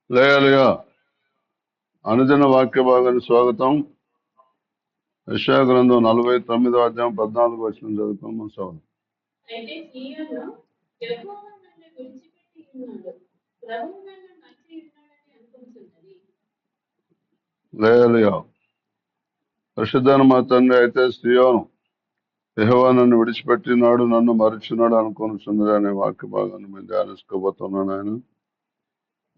లేయలుగా అనుదిన వాక్య భాగానికి స్వాగతం. యెషయా గ్రంథం 49వ అధ్యాయం 14 వచనం చదువుకొని మన సవాలు. అయితే సీయోను యెహోవా నన్ను విడిచిపెట్టి ఉన్నాడు, ప్రభువు నన్ను మరచి ఉన్నాడని అనుకుంటున్నది. లేయలుగా పరిశుద్ధాన మా తండ్రి, అయితే సీయోను యెహోవా నన్ను విడిచిపెట్టినాడు, నన్ను మరిచినాడు అనుకుంటున్నది అనే వాక్య భాగాన్ని మేము ధ్యానించుకోబోతున్నాను. ఆయన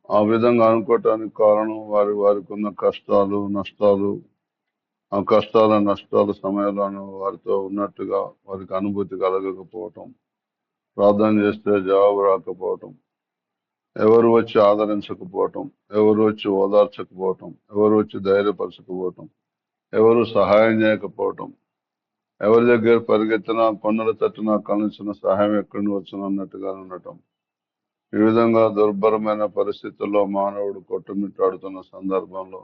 ఆ విధంగా అనుకోవటానికి కారణం వారికి ఉన్న కష్టాలు నష్టాలు. ఆ కష్టాల నష్టాల సమయంలో వారితో ఉన్నట్టుగా వారికి అనుభూతి కలగకపోవటం, ప్రార్థన చేస్తే జవాబు రాకపోవటం, ఎవరు వచ్చి ఆదరించకపోవటం, ఎవరు వచ్చి ఓదార్చకపోవటం, ఎవరు వచ్చి ధైర్యపరచకపోవటం, ఎవరు సహాయం చేయకపోవటం, ఎవరి దగ్గర పరిగెత్తినా కొండల తట్టున కలిసిన సహాయం ఎక్కడి నుంచి వచ్చిన అన్నట్టుగా ఉండటం. ఈ విధంగా దుర్భరమైన పరిస్థితుల్లో మానవుడు కొట్టుమిట్టాడుతున్న సందర్భంలో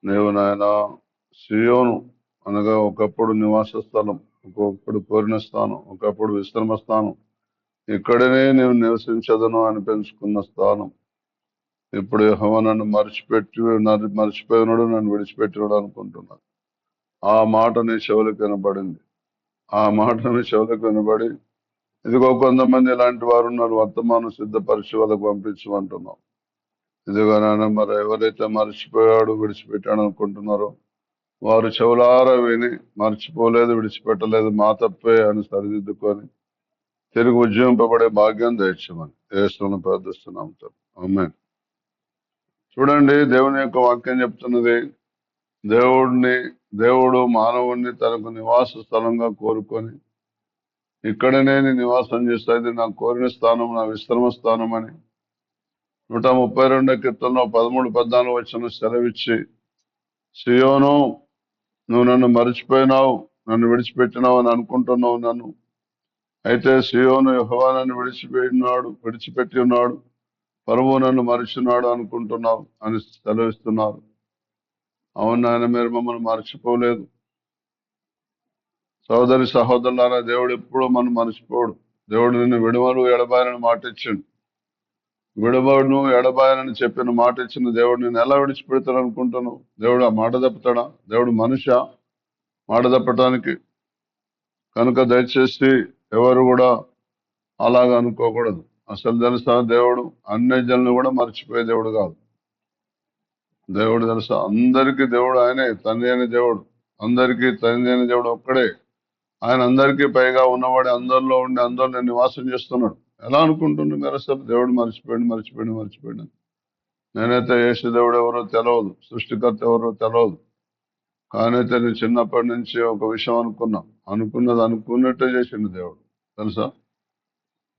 నీవు నాయన సియోను అనగా ఒకప్పుడు నివాస స్థలం, ఒకప్పుడు కోరిన స్థానం, ఒకప్పుడు విశ్రమ స్థానం, ఇక్కడనే నీవు నివసించదను అని పెంచుకున్న స్థానం ఇప్పుడు యెహోవా నన్ను మర్చిపోయినాడు, నన్ను విడిచిపెట్టినాడు అనుకుంటున్నాను. ఆ మాట నీ చెవులకు వినబడింది. ఆ మాట నీ చెవులకు వినబడి, ఇదిగో కొంతమంది ఇలాంటి వారు ఉన్నారు, వర్తమానం సిద్ధపరిచి వాళ్ళకు పంపించమంటున్నాం. ఇదిగో నాయన, మరి ఎవరైతే మర్చిపోయాడు విడిచిపెట్టాడు అనుకుంటున్నారో వారు చెవులారా విని, మర్చిపోలేదు విడిచిపెట్టలేదు మా తప్పే అని సరిదిద్దుకొని తిరిగి ఉజ్జీవింపబడే భాగ్యం దయచేయమని యేసును ప్రార్థిస్తున్నాం. ఆమేన్. చూడండి, దేవుని యొక్క వాక్యం చెప్తున్నది, దేవుడు మానవుణ్ణి తనకు నివాస స్థలంగా కోరుకొని ఇక్కడనే నీ నివాసం చేస్తుంది, నా కోరిన స్థానం, నా విశ్రమ స్థానం అని 132 కీర్తనలో 13-14 వచనం సెలవిచ్చి, సియోను, నువ్వు నన్ను మరిచిపోయినావు, నన్ను విడిచిపెట్టినావు అని అనుకుంటున్నావు నన్ను. అయితే సియోను యెహోవా నన్ను విడిచిపెట్టి ఉన్నాడు, ప్రభువు నన్ను మరిచినాడు అనుకుంటున్నావు అని సెలవిస్తున్నారు. అవును నాయన, మీరు మమ్మల్ని మర్చిపోలేదు. సోదరి సహోదరులారా, దేవుడు ఎప్పుడూ మనం మర్చిపోడు. దేవుడు నిన్ను విడువను ఎడబాయనని మాట ఇచ్చిండు. విడవను ఎడబాయనని చెప్పిన మాట ఇచ్చిన దేవుడు నేను ఎలా విడిచిపెడతాడు అనుకుంటున్నావు? దేవుడు ఆ మాట తప్పుతాడా? దేవుడు మనిషి మాట తప్పటానికి? కనుక దయచేసి ఎవరు కూడా అలాగ అనుకోకూడదు. అసలు తెలుసా, దేవుడు అన్ని జనులు కూడా మర్చిపోయే దేవుడు కాదు. దేవుడు తెలుసా, అందరికీ దేవుడు ఆయనే, తండ్రి అయిన దేవుడు. అందరికీ తండ్రి అయిన దేవుడు ఒక్కడే. ఆయన అందరికీ పైగా ఉన్నవాడు, అందరిలో ఉండి అందరిని నివాసం చేస్తున్నాడు. ఎలా అనుకుంటున్నాడు మీరు అసలు? దేవుడు మర్చిపోయాడు. నేనైతే యేసు దేవుడు ఎవరో తెలియదు, సృష్టికర్త ఎవరో తెలియదు. కానైతే నేను చిన్నప్పటి నుంచి ఒక విషయం అనుకున్నది అనుకున్నట్టే చేసిండు దేవుడు, తెలుసా.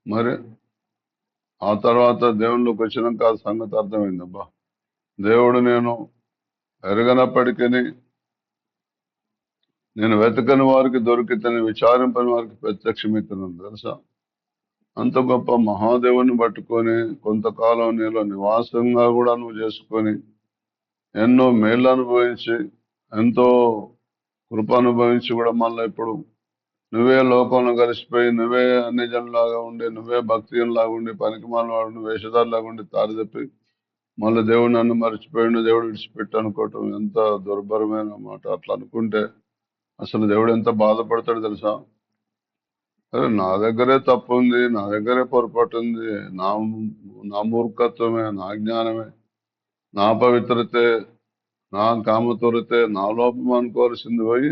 మరి ఆ తర్వాత దేవుళ్ళకి వచ్చినాక ఆ సంగతి అర్థమైంది. అబ్బా, దేవుడు నేను ఎరగనప్పటికీ నేను వెతకని వారికి దొరికితని, విచారింపని వారికి ప్రత్యక్షమవుతున్నాను, తెలుసా. అంత గొప్ప మహాదేవుని పట్టుకొని కొంతకాలం నీలో నివాసంగా కూడా నువ్వు చేసుకొని ఎన్నో మేళ్ళు అనుభవించి, ఎంతో కృప అనుభవించి కూడా మళ్ళీ ఇప్పుడు నువ్వే లోకంలో కలిసిపోయి, నువ్వే అన్ని జనులాగా ఉండి, నువ్వే భక్తిలాగా ఉండి, పనికిమాలిన వేషధారులాగా ఉండి తారి తప్పి మళ్ళీ దేవుడు నన్ను మర్చిపోయిండు, దేవుడు విడిచిపెట్టి అనుకోవటం ఎంత దుర్భరమైన మాట. అట్లా అనుకుంటే అసలు దేవుడు ఎంత బాధపడతాడు తెలుసా. అరే, నా దగ్గరే తప్పు ఉంది, నా దగ్గరే పొరపాటు ఉంది, నా నా మూర్ఖత్వమే, నా జ్ఞానమే, నా పవిత్రతే, నా కామతురతే, నా లోపం అనుకోవాల్సింది పోయి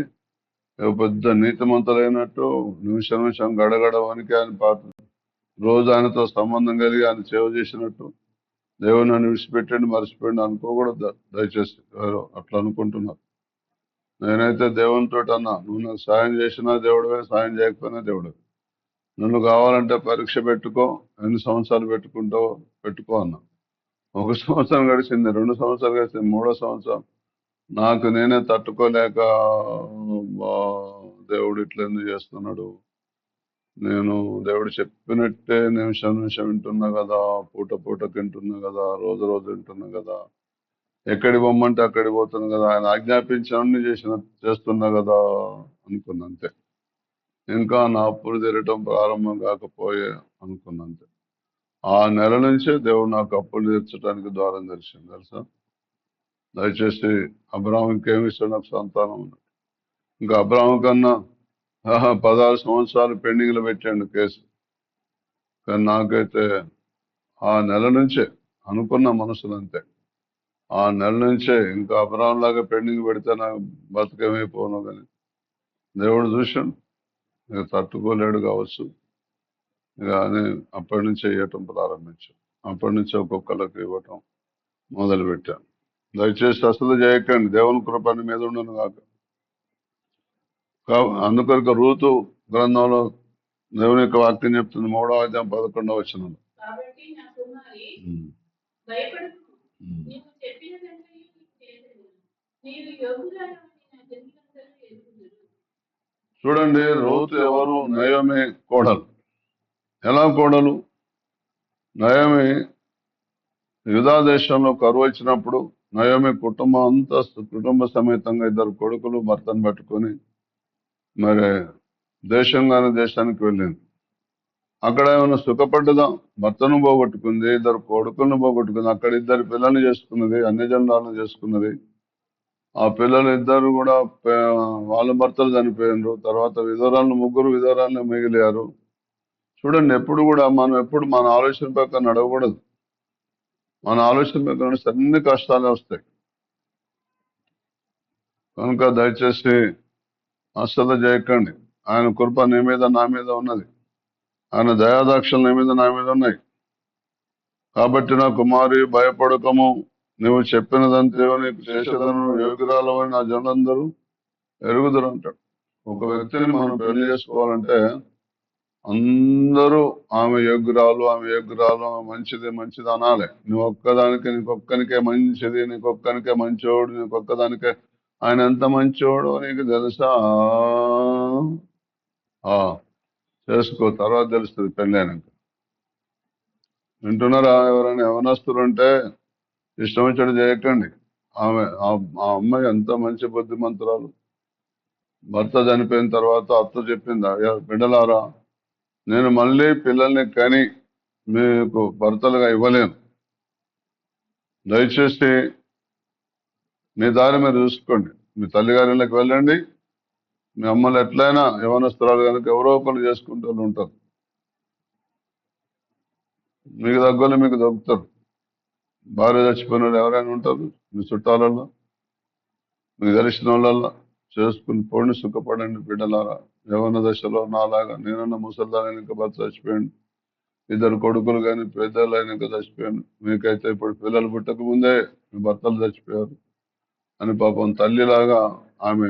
పెద్ద నీతిమంతులైనట్టు నిమిషం గడగడ వనికి ఆయన రోజు ఆయనతో సంబంధం కలిగి ఆయన సేవ చేసినట్టు దేవుడు నన్ను విడిచిపెట్టండి మర్చిపోయింది అనుకోకూడదు. దయచేసి ఎవరో అట్లా అనుకుంటున్నారు. నేనైతే దేవునితో అన్నా, నువ్వు నాకు సాయం చేసినా దేవుడివే, సాయం చేయకపోయినా దేవుడు. నువ్వు కావాలంటే పరీక్ష పెట్టుకో, ఎన్ని సంవత్సరాలు పెట్టుకో అన్నా. 1 సంవత్సరం గడిచింది, 2 సంవత్సరాలు గడిచింది, 3వ సంవత్సరం నాకు నేనే తట్టుకోలేక, దేవుడు ఇట్లా ఎందుకు చేస్తున్నాడు, నేను దేవుడు చెప్పినట్టే నిమిషం వింటున్నా కదా, పూట వింటున్నా కదా, రోజు వింటున్నా కదా, ఎక్కడికి పొమ్మంటే అక్కడికి పోతున్నా కదా, ఆయన ఆజ్ఞాపించని చేస్తున్నా కదా అనుకున్నంతే. ఇంకా నా అప్పులు తీరటం ప్రారంభం కాకపోయే అనుకున్నంతే. ఆ నెల నుంచే దేవుడు నాకు అప్పులు తీర్చడానికి ద్వారం తెరిచింది తెలుసా. దయచేసి అబ్రాహం ఇంకేమి ఇస్తాడు, నాకు సంతానం ఉంది. ఇంకా అబ్రాహం కన్నా 16 సంవత్సరాలు పెండింగ్ లో పెట్టాడు కేసు. కానీ నాకైతే ఆ నెల నుంచే అనుకున్న మనసులు అంతే. ఆ నెల నుంచే ఇంకా అబ్రాహం లాగా పెండింగ్ పెడితే నాకు బతుకమైపోను. కానీ దేవుడు చూసాడు, ఇక తట్టుకోలేడు కావచ్చు. ఇక అని అప్పటి నుంచే ఇవ్వటం ప్రారంభించాం. అప్పటి నుంచి ఒక్కొక్కరికి ఇవ్వటం మొదలు పెట్టాను. దయచేసి అసలు చేయకండి, దేవుని కృపని మీద ఉండను కాక. అందుకొరకు రూతు గ్రంథంలో దేవుని యొక్క వాక్యం చెప్తుంది, 3వ అధ్యాయం 11వ వచనం. కాబట్టి నా కుమారి భయపడకు, నీవు చెప్పినదంతా నీకు చేసేదను, నీవు యోగ్యురాలవని నా జనులందరూ ఎరుగుదురు. చూడండి, రూతు ఎవరు? నయోమి కోడలు. ఎలా కోడలు? నయోమి యూదా దేశంలో కరువు వచ్చినప్పుడు నయోమి కుటుంబం అంతా కుటుంబ సమేతంగా 2 కొడుకులు భర్తను పట్టుకొని మరి దేశానికి వెళ్ళింది. అక్కడ ఏమైనా సుఖపడ్డదా? భర్తను పోగొట్టుకుంది, 2 కొడుకులను పోగొట్టుకుంది, అక్కడ 2 పిల్లల్ని చేసుకున్నది, అన్ని జనాలను చేసుకున్నది. ఆ పిల్లలు 2 కూడా వాళ్ళ భర్తలు చనిపోయినారు. తర్వాత విధవరాలను 3 విధవరాలను మిగిలారు. చూడండి, ఎప్పుడు కూడా మనం మన ఆలోచన ప్రకారం నడవకూడదు. మన ఆలోచన ప్రకారం అన్ని కష్టాలే వస్తాయి. కనుక దయచేసి అశ్రద్ధ చేయకండి. ఆయన కృప నీ మీద నా మీద ఉన్నది, ఆయన దయాదాక్షలు నీ మీద నా మీద ఉన్నాయి. కాబట్టి నా కుమారి భయపడకము, నువ్వు చెప్పినదంతే నీకు చేసేదను, యోగ్యురాలవని నా జనులందరూ ఎరుగుదురు అంటాడు. ఒక వ్యక్తిని మనం పెళ్లి చేసుకోవాలంటే అందరూ ఆమె యోగ్యురాలు, ఆమె మంచిది అనాలి. నీకొక్కనికే మంచిది, నీకొక్కనికే మంచోడు, నీకొక్కదానికే ఆయన ఎంత మంచోడు నీకు తెలుసా? చేసుకో, తర్వాత తెలుస్తుంది పెళ్ళైనాక. వింటున్నారా? ఎవరైనా యవనస్తులు ఉంటే ఇష్టం వచ్చాడు చేయకండి. ఆ అమ్మాయి ఎంత మంచి బుద్ధిమంతురాలు. భర్త చనిపోయిన తర్వాత అత్త చెప్పిందా, బిడ్డలారా, నేను మళ్ళీ పిల్లల్ని కని మీకు భర్తలుగా ఇవ్వలేను. దయచేసి మీ దారి మీరు చూసుకోండి. మీ తల్లిగారిలోకి వెళ్ళండి. మీ అమ్మలు ఎట్లయినా యవనస్తురాలు కనుక ఎవరో ఒకరు చేసుకుంటూ ఉంటారు. మీకు దగ్గరలో మీకు దొరుకుతారు. భార్య చచ్చిపోయిన వాళ్ళు ఎవరైనా ఉంటారు మీ చుట్టాలలో, మీకు తెలిసిన వాళ్ళల్లో. చేసుకుని పోండి, సుఖపడండి బిడ్డలారా. యవన దశలో నాలాగా నేనన్న ముసలిదానికి భర్త చచ్చిపోయింది, 2 కొడుకులు కానీ పెద్దలు అయినాక చచ్చిపోయాను. మీకైతే ఇప్పుడు పిల్లలు పుట్టక ముందే మీ భర్తలు చచ్చిపోయారు అని పాపం తల్లిలాగా ఆమె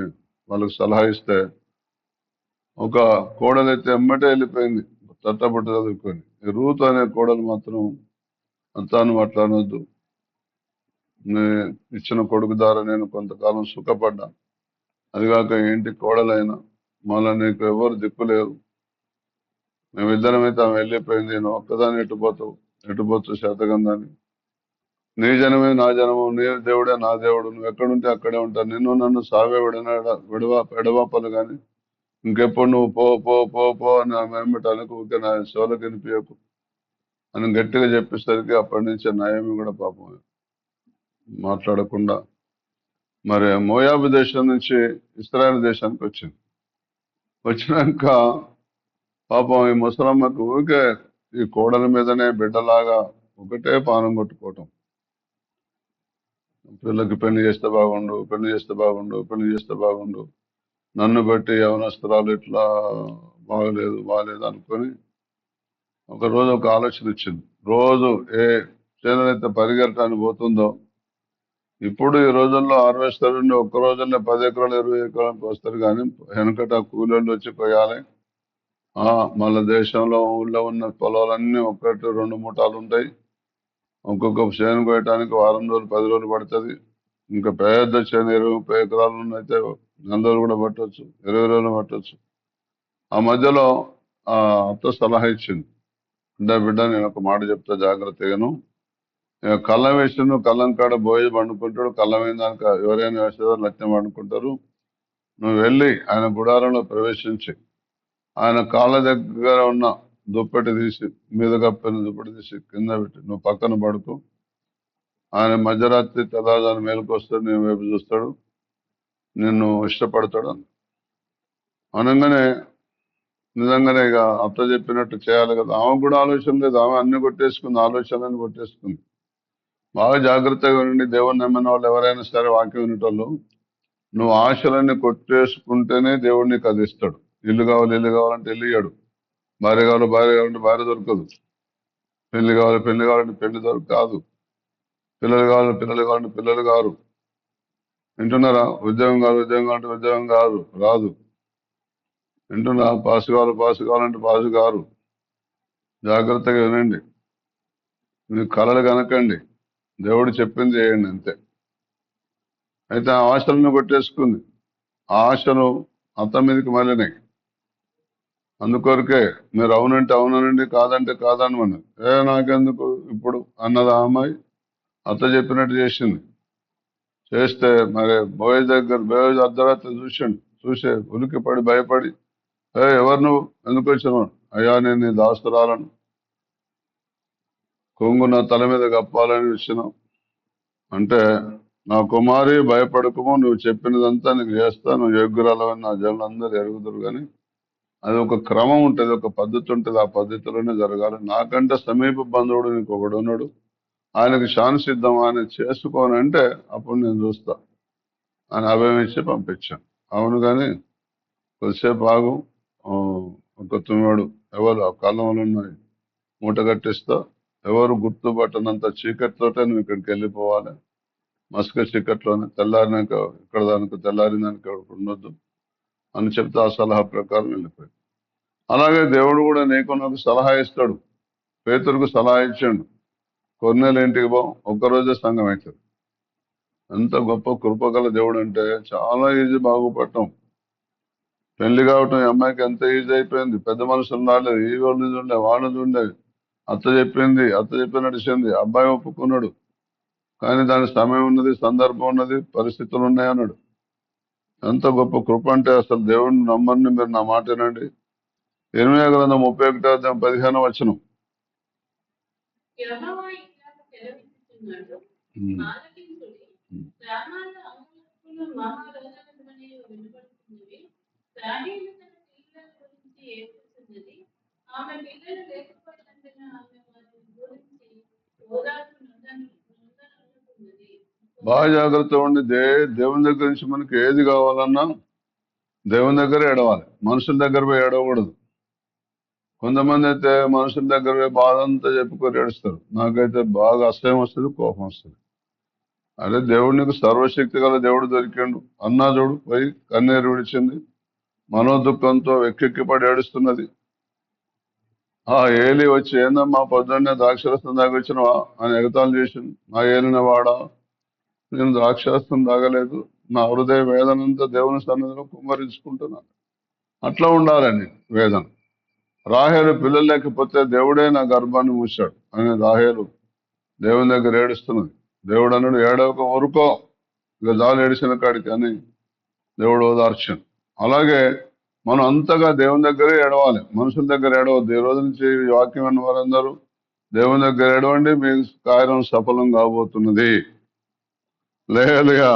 వాళ్ళకు సలహా ఇస్తే, ఒక కోడలైతే ఎమ్మటే వెళ్ళిపోయింది తట్టబుట్ట చదువుకొని. రూతు అనే కోడలు మాత్రం అంతాను మాట్లాడవద్దు, ఇచ్చిన కొడుకు ద్వారా నేను కొంతకాలం సుఖపడ్డా, అదిగాక ఏంటి కోడలైనా మళ్ళీ నీకు ఎవరు దిక్కులేరు, మేమిద్దరమైతే ఆమె వెళ్ళిపోయింది, నువ్వు ఒక్కదాన్ని ఎటుపోతూ శాతగంధాన్ని, నీ జనమే నా జనము, నీ దేవుడే నా దేవుడు, నువ్వు ఎక్కడుంటే అక్కడే ఉంటాను, నన్ను సావే ఎడవాపలు కానీ ఇంకెప్పుడు నువ్వు పో పో పో పో అని ఆమె వెంబటానికి ఊరికే నా శోలకు వినిపించకు అని గట్టిగా చెప్పేసరికి అప్పటి నుంచి నయమి కూడా పాపం మాట్లాడకుండా మరి మోయాబు దేశం నుంచి ఇశ్రాయేల్ దేశానికి వచ్చినాక పాపం ఈ ముసలమ్మకు ఊరికే ఈ కోడల మీదనే బిడ్డలాగా ఒకటే పానం కొట్టుకోవటం. పిల్లకి పెళ్లి చేస్తే బాగుండు, నన్ను బట్టి యవనస్తురాలు ఇట్లా బాగలేదు అనుకొని ఒకరోజు ఒక ఆలోచన వచ్చింది. రోజు ఏ చేనైతే పరిగెత్తడానికి పోతుందో, ఇప్పుడు ఈ రోజుల్లో హార్వెస్టర్ ఒక్క రోజుల్లో 10 ఎకరాలు 20 ఎకరాలకు వస్తారు. కానీ వెనకట కూలీళ్ళు వచ్చి కొయ్యాలి. మళ్ళీ దేశంలో ఊళ్ళో ఉన్న పొలాలన్నీ 1-2 మూటాలు ఉంటాయి. ఒక్కొక్క చేను కోయటానికి వారం రోజులు 10 రోజులు పడుతుంది. ఇంకా పెద్ద చేను 20-30 ఎకరాలు అయితే 100 రోజులు కూడా పట్టవచ్చు, 20 రోజులు పట్టవచ్చు. ఆ మధ్యలో అత్త సలహా ఇచ్చింది, బిడ్డ నేను ఒక మాట చెప్తా జాగ్రత్తగాను, కళ్ళం వేసిన కళ్ళం కాడ బోయి పండుకుంటాడు, కళ్ళం అయిన దానికి ఎవరైనా వేసేదారు లక్ష్యం పండుకుంటారు. నువ్వు వెళ్ళి ఆయన గుడారంలో ప్రవేశించి ఆయన కాళ్ళ దగ్గర ఉన్న దుప్పటి తీసి మీద కప్పిన దుప్పటి తీసి కింద పెట్టి నువ్వు పక్కన పడుకో. ఆయన మధ్యరాత్రి తెల్లవారుజామున మేలుకు వస్తాడు, నీ వైపు చూస్తాడు, నిన్ను ఇష్టపడతాడు అని అనగానే నిజంగానే ఇక అత్త చెప్పినట్టు చేయాలి కదా. ఆమె కూడా ఆలోచన లేదు, ఆమె అన్ని కొట్టేసుకుంది, ఆలోచనని కొట్టేసుకుంది. బాగా జాగ్రత్తగా ఉండి దేవుని నమ్మిన వాళ్ళు ఎవరైనా సరే వాక్యం వినేటోళ్ళు, నువ్వు ఆశలన్నీ కొట్టేసుకుంటేనే దేవుడు నీకు అది ఇస్తాడు. ఇల్లు కావాలంటే ఇల్లు ఇయ్యడు, భార్య కావాలంటే భార్య దొరకదు, పెళ్లి కావాలంటే పెళ్లి కాదు, పిల్లలు కావాలంటే పిల్లలు కాదు. వింటున్నారా? ఉద్యోగం కావాలంటే ఉద్యోగం రాదు. వింటున్నా? పాస్ కావాలంటే పాస్ కారు. జాగ్రత్తగా వినండి, మీకు కలలు కనకండి, దేవుడు చెప్పింది చేయండి అంతే. అయితే ఆ ఆశలను కొట్టేసుకుంది, ఆ ఆశలు అత్త మీదకి మళ్ళినాయి. అందుకొరకే మీరు అవునంటే అవునండి, కాదంటే కాదనమన్నారు. నాకెందుకు ఇప్పుడు అన్నది ఆ అమ్మాయి. అత్త చెప్పినట్టు చేసింది. చేస్తే మరి బోయజ్ అర్ధరాత్రి చూసే ఉలికి పడి భయపడి, ఎవరు నువ్వు, ఎందుకు వచ్చినావు? అయ్యా నేను నీ దాస్తురాలను, కొంగు నా తల మీద కప్పాలని వచ్చినావు అంటే, నా కుమారి భయపడకము, నువ్వు చెప్పినదంతా నీకు చేస్తా, నువ్వు యోగ్యురాలవని నా జనులందరూ ఎరుగుదురు. కానీ అది ఒక క్రమం ఉంటుంది, ఒక పద్ధతి ఉంటుంది, ఆ పద్ధతిలోనే జరగాలి. నాకంటే సమీప బంధువుడు నీకు ఒకడు ఉన్నాడు, ఆయనకు శాంతి సిద్ధం, ఆయన చేసుకోనంటే అప్పుడు నేను చూస్తా అని అభయం ఇచ్చి పంపించాను. అవును, కానీ కొద్దిసేపు ఆగు, ఆ, ఒక తుమ్మడు ఎవరు ఆ కాలంలో ఉన్నాయి మూట కట్టిస్తా, ఎవరు గుర్తుపట్టనంత చీకటితోటే నువ్వు ఇక్కడికి వెళ్ళిపోవాలి, మస్క చీకట్లోనే, తెల్లారినాక ఇక్కడ దానికి తెల్లారినాక ఉండొద్దు అని చెప్తే ఆ సలహా ప్రకారం వెళ్ళిపోయాడు. అలాగే దేవుడు కూడా నీకు నాకు సలహా ఇస్తాడు. పేతురుకు సలహా ఇచ్చాడు, కొన్నేళ్ళ ఇంటికి పో, ఒక్కరోజే సంఘం అవుతుంది. ఎంత గొప్ప కృపగల దేవుడు అంటే చాలా ఈజీ బాగుపడటం. పెళ్లి కావటం ఈ అమ్మాయికి ఎంత ఈజీ అయిపోయింది. పెద్ద మనుషులు రాలేదు, ఈ వాళ్ళు చూడే వాళ్ళు చూడే, అత్త చెప్పినట్టు చెంది అబ్బాయి ఒప్పుకున్నాడు. కానీ దానికి సమయం ఉన్నది, సందర్భం ఉన్నది, పరిస్థితులు ఉన్నాయి అన్నాడు. ఎంత గొప్ప కృప అంటే అసలు దేవుడిని నమ్మని మీరు నా మాట వినండి. 8వ గ్రంథం 31:15 వచనం. యెహోవా ఇలాగ సెలవిస్తున్నాడు, ఆలకించుడి. గ్రామాల్లో అంగలార్పులు మహారోదనధ్వని వినబడుతున్నవి. రాహేలు తన పిల్లల గురించి ఏడ్చుచున్నది. ఆమె పిల్లలు లేకపోయినందున ఆమె వారిని గురించి ఓదార్పు నొందనొందుతున్నది. బాగా జాగ్రత్త ఉండి, దేవుని దగ్గర నుంచి మనకి ఏది కావాలన్నా దేవుని దగ్గర ఏడవాలి, మనుషుల దగ్గర పోయి ఏడవకూడదు. కొంతమంది అయితే మనుషుల దగ్గర పోయి బాధ అంతా చెప్పుకొని ఏడుస్తారు. నాకైతే బాగా అసహ్యం వస్తుంది, కోపం వస్తుంది. అదే దేవుడు నీకు సర్వశక్తి గల దేవుడు దొరికిండు. అన్నా చూడు పోయి కన్నీరు విడిచింది, మనోదుఖంతో వెక్కెక్కిపడి ఏడుస్తున్నది. ఆ ఏలి వచ్చి, ఏందమ్మా పొద్దున్నే ద్రాక్షరసం తాగొచ్చినవా అని ఎగతాళి చేసింది. నా ఏలిన వాడా, నేను ద్రాక్షరసం తాగలేదు, నా హృదయ వేదనంతా దేవుని సన్నిధిలో కుమ్మరించుకుంటున్నాను. అట్లా ఉండాలని వేదన. రాహేలు పిల్లలు లేకపోతే దేవుడే నా గర్భాన్ని మూశాడు అని రాహేలు దేవుని దగ్గర ఏడుస్తున్నది. దేవుడు అన్నాడు, ఏడవక ఊరుకో, ఇక జాలు ఏడిసిన కాడికి అని దేవుడు ఓదార్చాను. అలాగే మనం అంతగా దేవుని దగ్గరే ఏడవాలి, మనుషుల దగ్గర ఏడవద్దు. ఈ రోజు నుంచి ఈ వాక్యం అన్న వారందరూ దేవుని దగ్గర ఏడవండి, మీ కార్యం సఫలం కాబోతున్నది. లేహలుగా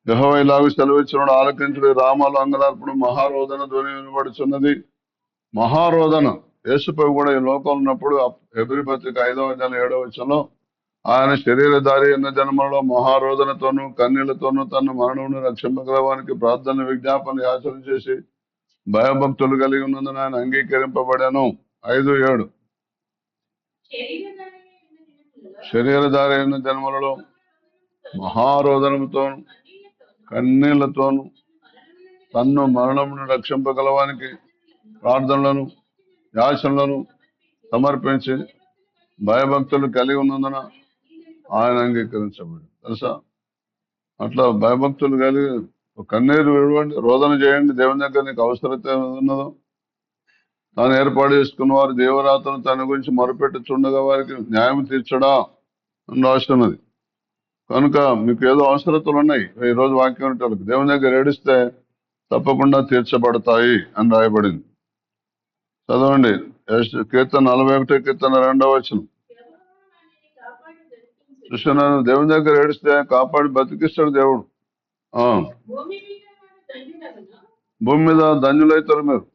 యెహోవా ఇలాగ సెలవిచ్చినాడు, ఆలకించుడి. రామాలు అంగలార్పుడు మహారోదన ధ్వని వినబడుచున్నది. మహారోదన. యేసుపై కూడా ఈ లోకంలో ఉన్నప్పుడు హెబ్రీ పత్రిక 5:7 ఆయన శరీరధారి అయిన జన్మలో మహారోదనతోనూ కన్నీళ్లతోనూ తన మరణమును రక్షింపగలవానికి ప్రార్థన విజ్ఞాపన యాచన చేసి భయభక్తులు కలిగి ఉన్నందున ఆయన అంగీకరింపబడాను. 5:7 శరీరధారి అయిన జన్మలలో మహారోదనముతోను కన్నీళ్లతోనూ తన్ను మరణమును రక్షింపగలవానికి ప్రార్థనలను యాచనలను సమర్పించి భయభక్తులు కలిగి ఉన్నందున ఆయన అంగీకరించబడి. తెలుసా, అట్లా భయభక్తులు కలిగి కన్నీరు విడవండి, రోదన చేయండి. దేవుని దగ్గర నీకు అవసరత ఉన్నదో తాను ఏర్పాటు చేసుకున్న వారు దేవరాతను తన గురించి మొరపెట్టుచుండగా వారికి న్యాయం తీర్చడా అని రాస్తున్నది. కనుక మీకు ఏదో అవసరతలు ఉన్నాయి, ఈ రోజు వాక్యం ఉంటారు, దేవుని దగ్గర ఏడిస్తే తప్పకుండా తీర్చబడతాయి అని రాయబడింది. చదవండి. కీర్తన 41 కీర్తన 2వ వచనం. యెహోవా వానిని కాపాడి బ్రతికించును. చూస్తున్నాను, దేవుని దగ్గర ఏడిస్తే కాపాడి బతికిస్తాడు దేవుడు. ఆ భూమి మీద వాడు ధన్యుడగును. భూమి మీద ధన్యులైతారు మీరు.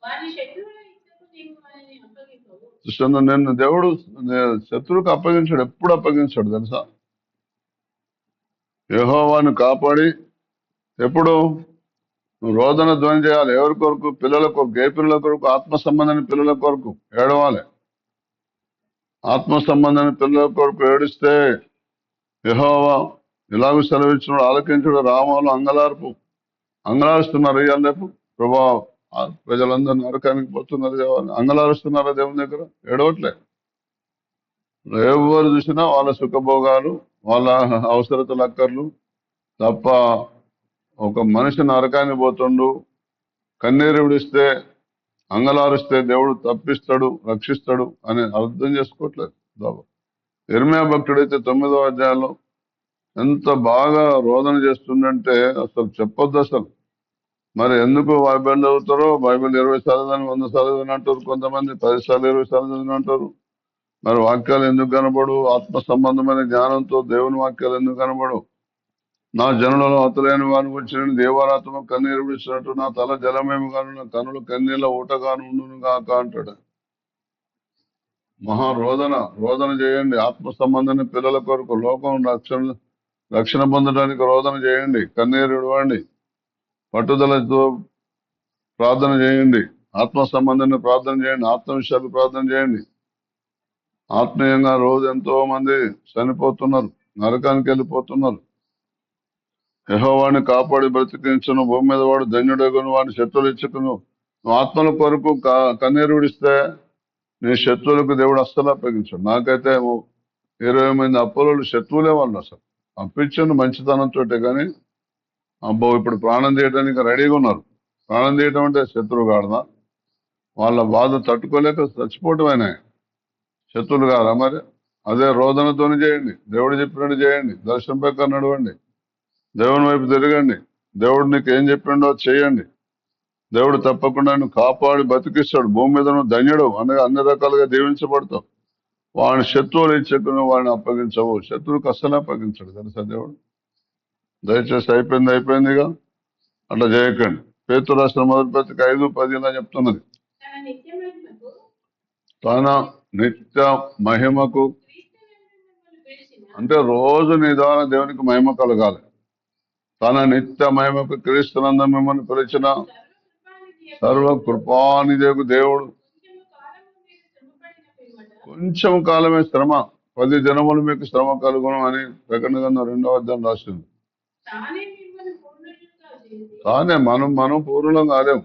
వాని శత్రువుల ఇద్దరు నీవు వానిని అప్పగింపవు. చూస్తున్నా, నేను దేవుడు శత్రువుకు అప్పగించాడు. ఎప్పుడు అప్పగించాడు తెలుసా? యెహోవాను కాపాడి ఎప్పుడు నువ్వు రోదన ధ్వని చేయాలి. ఎవరి కొరకు? పిల్లల కొరకు, ఏ పిల్లల కొరకు? ఆత్మ సంబంధమైన పిల్లల కొరకు ఏడవాలి. ఆత్మ సంబంధమైన పిల్లల కొరకు ఏడిస్తే యెహోవా ఇలాగ సెలవిచ్చినాడు, ఆలకించుడు. రామాలు అంగలారుస్తున్నారు. ఇవాళ రేపు ప్రభా ప్రజలందరూ నరకానికి పోతున్నారు. అంగలారుస్తున్నారా దేవుని దగ్గర? ఏడవట్లే. ఎవరు చూసినా వాళ్ళ సుఖభోగాలు, వాళ్ళ అవసరతలు, అక్కర్లు తప్ప ఒక మనిషి నరకానికి పోతుండు. కన్నీరు విడిస్తే, అంగలారిస్తే దేవుడు తప్పిస్తాడు, రక్షిస్తాడు అని అర్థం చేసుకోవట్లేదు. ఇర్మీయా భక్తుడైతే 9వ అధ్యాయంలో ఎంత బాగా రోదన చేస్తుందంటే అసలు చెప్పొద్దు అసలు. మరి ఎందుకు బైబిల్ చదువుతారో? బైబిల్ 20 సార్లు చదివి 100 సార్లు చదివిన అంటారు కొంతమంది, 10 సార్లు 20 సార్లు చదివిన అంటారు. మరి వాక్యాలు ఎందుకు కనబడు? ఆత్మ సంబంధమైన జ్ఞానంతో దేవుని వాక్యాలు ఎందుకు కనబడు? నా జనులలో అతులైన వారిని గురించి నేను దేవారాత్మ కన్నీరు విడిచినట్టు నా తల జలమేమి గాను నా కనులు కన్నీళ్ళ ఊటగాను ఉండును గాక అంటాడు. రోదన చేయండి. ఆత్మ సంబంధమైన పిల్లల కొరకు, లోకం రక్షణ పొందడానికి రోదన చేయండి. కన్నీరు విడవండి. పట్టుదలతో ప్రార్థన చేయండి. ఆత్మ సంబంధమైన ప్రార్థన చేయండి. ఆత్మ విషయాలు ప్రార్థన చేయండి. ఆత్మీయంగా రోజు ఎంతో మంది చనిపోతున్నారు, నరకానికి వెళ్ళిపోతున్నారు. యెహోవాని కాపాడి బ్రతికించును. భూమి మీద వాడు ధన్యుడగును. వాడిని శత్రువులు ఇచ్చుకును. నువ్వు ఆత్మల కొరకు కన్నీరు విడిస్తే నీ శత్రువులకు దేవుడు అస్సలు అప్పగించాడు. నాకైతే 20 మంది అప్పులు శత్రువులే వాళ్ళు. అసలు అప్పించండు మంచితనంతో, కానీ అబ్బో ఇప్పుడు ప్రాణం తీయడానికి రెడీగా ఉన్నారు. ప్రాణం తీయటం అంటే శత్రువు కాడదా? వాళ్ళ బాధ తట్టుకోలేక చచ్చిపోవటమైనా శత్రువులు కాదా? మరి అదే రోదనతోని చేయండి. దేవుడు చెప్పినట్టు చేయండి. దర్శనం ప్రకారం నడవండి. దేవుని వైపు తిరగండి. దేవుడు నీకు ఏం చెప్పిండో చేయండి. దేవుడు తప్పకుండా నువ్వు కాపాడి బతికిస్తాడు. భూమి మీద నువ్వు ధన్యుడు, అనగా అన్ని రకాలుగా దీవించబడతావు. వాడిని శత్రువులు ఇచ్చేకుని వాడిని అప్పగించవు. శత్రువుకి అస్సలు అప్పగించాడు తెలుసా దేవుడు. దయచేసి అయిపోయిందిగా అట్లా చేయకండి. పేతురు రాసిన 1 Peter 5:10 చెప్తున్నది. తన నిత్య మహిమకు తన నిత్య మహిమకు క్రీస్తు మిమ్మల్ని పిలిచిన అంటే రోజు నీ ద్వారా దేవునికి మహిమ కలగాలి. తన నిత్య మహిమకు క్రీస్తునందు మిమ్మల్ని పిలిచిన సర్వ కృపానిధి దేవుడు కొంచెం కాలమే శ్రమ, 10 దినములు మీకు శ్రమ కలుగును అని ప్రకటన గ్రంథం 2వ అధ్యాయం రాసింది. తానే మిమ్మల్ని పూర్ణులుగా చేసి కానీ మనం పూర్ణులం కాలేము.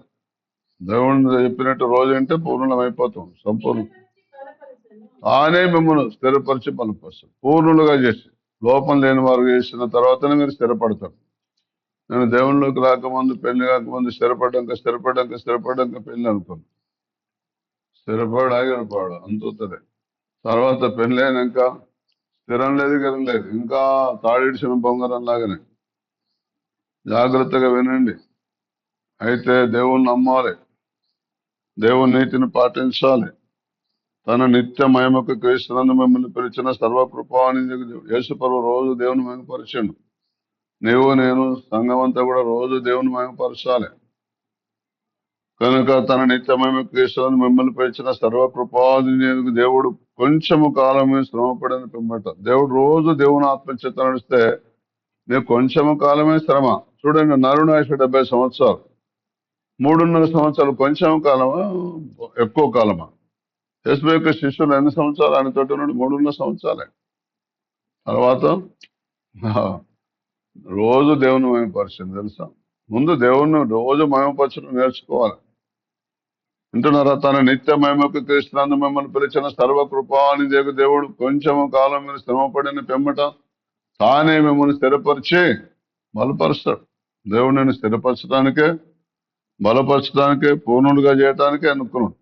దేవుడు చెప్పినట్టు రోజు అంటే పూర్ణులం అయిపోతాం, సంపూర్ణం. బలపరచును. తానే మిమ్మల్ని స్థిరపరిచి బలపరుస్తాడు. పూర్ణులుగా చేసి, లోపం లేని వారు చేసిన తర్వాతనే మీరు స్థిరపడతారు. నేను దేవునిలోకి రాకముందు, పెళ్లి కాకముందు స్థిరపడ్డాక పెళ్లి అనుకోను. స్థిరపడాడు అంతవుతుంది. తర్వాత పెళ్లి అయినాక స్థిరం లేదు, గరం లేదు, ఇంకా తాడిడిచిన బొంగరం లాగానే. జాగ్రత్తగా వినండి. అయితే దేవుణ్ణి నమ్మాలి, దేవుని నీతిని పాటించాలి. తన నిత్య మహిమకు క్రీస్తునందు మిమ్మల్ని పిలిచిన సర్వకృపానిధి యేసుప్రభువు రోజు దేవుని మహిమపరచండు. నీవు నేను సంఘం అంతా కూడా రోజు దేవుని మహిమపరచాలి. కనుక తన నిత్య మహిమకు క్రీస్తునందు మిమ్మల్ని పిలిచిన సర్వకృపానిధి దేవుడు కొంచెము కాలమే శ్రమపడిన పిమ్మట. దేవుడు రోజు దేవుని ఆత్మచేత నడిస్తే నీకు కొంచెము కాలమే శ్రమ. చూడండి, నరుని ఆయుష్ 70 సంవత్సరాలు. 3.5 సంవత్సరాలు కొంచెం కాలమా, ఎక్కువ కాలమా? యేసు యొక్క శిష్యులు ఎన్ని సంవత్సరాలు ఆయన తోటి ఉన్నాడు? 3.5 సంవత్సరాలే. తర్వాత రోజు దేవుని మహిమపరిచింది తెలుసా. ముందు దేవుణ్ణి రోజు మహిమపరచడం నేర్చుకోవాలి. వింటున్నారా? తన నిత్య మహిమకు క్రీస్తునందు మిమ్మల్ని పిలిచిన సర్వకృపానిధి దేవుడు కొంచెము కాలం మీరు శ్రమపడిన పిమ్మట తానే మిమ్మల్ని స్థిరపరిచి బలపరుస్తాడు. దేవుడు నేను స్థిరపరచడానికే, బలపరచడానికే, పూర్ణులుగా చేయటానికే అనుకున్నాడు.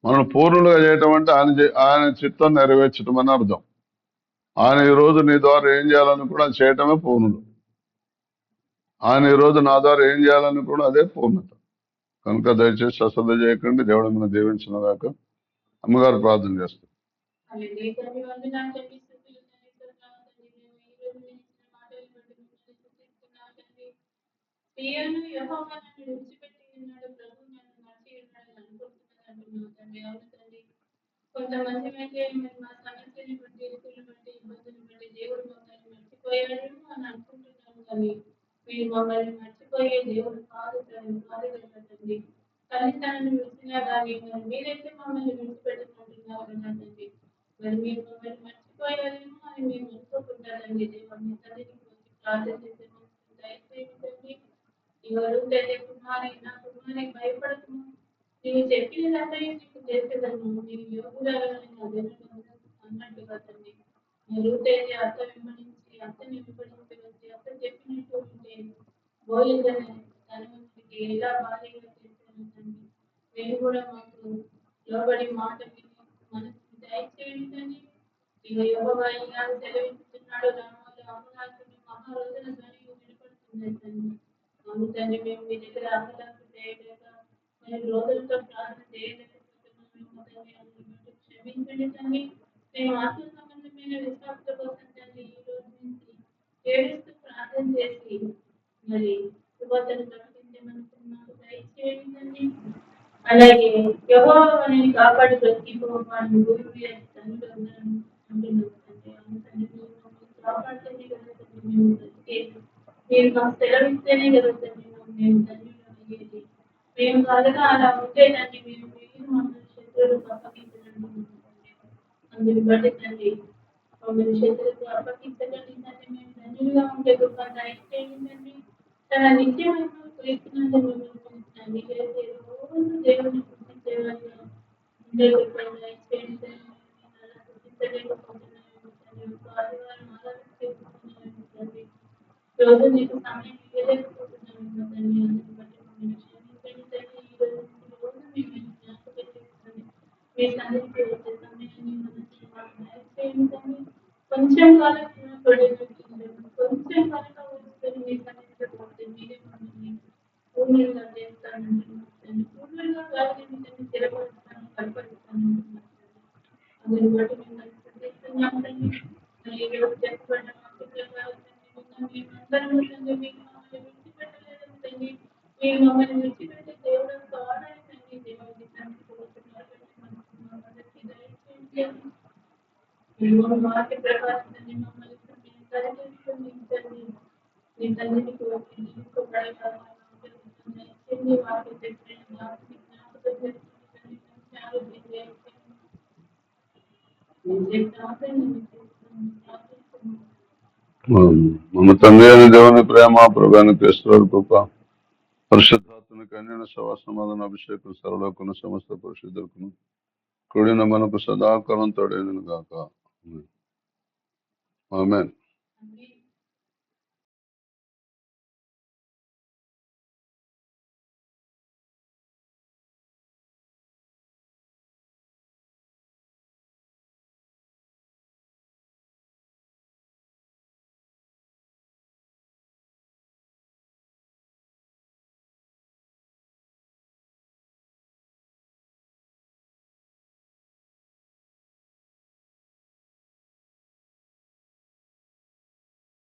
మనం పూర్ణులుగా చేయటం అంటే ఆయన చిత్తం నెరవేర్చడం అని అర్థం. ఆయన ఈరోజు నీ ద్వారా ఏం చేయాలని కూడా చేయటమే పూర్ణుడు. ఆయన ఈరోజు నా ద్వారా ఏం చేయాలని కూడా అదే పూర్ణత. కనుక దయచేసి అశ్రద్ధ చేయకండి. దేవుడు మిమ్మల్ని దీవించిన దాకా. అమ్మగారు ప్రార్థన చేస్తారు. అలాగే తండ్రి వందనాలు తండ్రి, స్తుతులు తండ్రి, స్తోత్రాలు తండ్రి. మేము ఈ రోజు మీరు ఇచ్చిన మాటలు బట్టి మిమ్మల్ని స్తుతిస్తున్నాం తండ్రి. సీయోను యెహోవా నన్ను విడిచిపెట్టి ఉన్నాడు, ప్రభువు నన్ను మరచి ఉన్నాడని అనుకుంటున్నాను తండ్రి. అవును తండ్రి, కొంతమంది అయితే మరి మా సమస్యని బట్టి, ఇరుకులను బట్టి, ఇబ్బందులను బట్టి దేవుడు మమ్మల్ని మర్చిపోయాడేమో అని అనుకుంటున్నాము, కానీ మీరు మమ్మల్ని మర్చిపోయే దేవుడు కాదు తండ్రి. తల్లిదండ్రులను విడిచినా కానీ మరి మీరైతే మమ్మల్ని విడిచిపెట్టుకుంటున్నారు కదా తండ్రి. మరి మీరు మమ్మల్ని మర్చిపోయారేమో అని మేము అనుకోకుంటారండి. దేవా మీ తల్లిని వచ్చి ప్రార్థన చేసే మనసు దయచేయండి తండ్రి. ఎవరు తండ్రి కుమారి, నా కుమారి భయపడకు, నీవు చెప్పినదంతా నీకు చేసేదను, నీవు యోగురాలని నా వెనుక అన్నట్టుగా తండ్రి. మీరు తండ్రి అత్త వెంబడించి, అత్తని వెంబడించి వచ్చి అత్త చెప్పినట్టు ఉంటే బోధించని ధనవంతుడికి ఎలా భార్యగా చేశాను తండ్రి. మీరు కూడా మాకు లోబడి మాట విని మనసు దయచేయండి తండ్రి. ఇక యెహోవా ఇలాగ సెలవిస్తున్నాడు, రామాలు అమలాకుని మహారోజున ధ్వని వినపడుతుంది తండ్రి. అవును తండ్రి, మేము మీ దగ్గర అమలాకు చేయలేక మరి రోజులతో ప్రార్థన చేయలేకపోతున్నాము తండ్రి. అందుకు క్షమించండి తండ్రి. మేము ఆత్మ సంబంధమైన విశ్వాసత కోసం తండ్రి ఈ రోజు నుంచి ఏడుస్తూ ప్రార్థన చేసి మరి శుభతను ప్రకటించమనుకున్నాము, దయచేయండి తండ్రి. అలాగే యెహోవాని కాపాడి బ్రతికిపోవాలని భూమి మీద తండ్రి అంటున్నాం తండ్రి. అవును తండ్రి, మీరు మమ్మల్ని కాపాడితేనే కదా తండ్రి మేము బ్రతికేది. మీరు మాకు సెలవిస్తేనే కదా తండ్రి మేము ధన్యులం అయ్యేది. మేము కనుక అలా ఉంటే తండ్రి మీరు మమ్మల్ని శత్రువులకు అప్పగించండి. అందుని బట్టి తండ్రి మమ్మల్ని శత్రువులకు అప్పగించండి తండ్రి. మేము ధన్యులుగా ఉండే గొప్ప దయచేయండి తండ్రి. తన నిత్యమైన ప్రయత్నాన్ని మమ్మల్ని చేసే రోజు దేవుని గుర్తించేవారిగా ఉండే గొప్ప దయచేయండి తండ్రి. అలా గుర్తించలేకపోతున్నాము తండ్రి. ఒక ఆదివారం ఆరాధన చేసుకుంటున్నాము తండ్రి. రోజు నీకు సమయం ఇవ్వలేకపోతున్నాము తండ్రి. అందుని బట్టి మమ్మల్ని క్షమించండి తండ్రి. ఈ రోజు రోజు మేము జ్ఞాపకం చేసుకొని మీ సన్నిధికి వచ్చే సమయాన్ని మనసు మాకు దయచేయండి తండ్రి. కొంచెం కాలం కొంచెం కాలంగా వచ్చుకొని మీ సన్నిధికి పోతే మీరే మమ్మల్ని పూర్ణంగా చేస్తానంటున్నాను తండ్రి. పూర్ణంగా కాదని తండ్రి స్థిరపరుస్తాను, బలపరుస్తాను అందుని బట్టి మిమ్మల్ని స్తుతిస్తున్నాము తండ్రి. మరి ఈ రోజు చెప్పబడిన వాక్య ప్రకారం తండ్రి మేమందరము తండ్రి మీరు మమ్మల్ని విడిచిపెట్టలేదని తండ్రి. మీరు మమ్మల్ని విడిచిపెట్టే దేవుడు కాదని తండ్రి. దేవుడికి తండ్రి అందరికీ దయచేయండి. మేము వాక్య ప్రకారం తండ్రి మమ్మల్ని సరిచేసుకుని తండ్రి మీ తండ్రికి వచ్చి జీవింపబడేలాగా దయచేయండి. వాక్య చెప్పిన జ్ఞాపకం చేసుకుని తండ్రి మంచి ఆరోగ్యం దయచేయండి. మన తండ్రి అయిన దేవుని ప్రేమ, ప్రభువైన క్రీస్తు కృప, పరిశుద్ధాత్మని కన్యన సమాధాన అభిషేకం సర్వలోకును సమస్త పరిశుద్ధులకు కూడిన మనకు సదాకాలం తోడైనను గాక. ఆమేన్.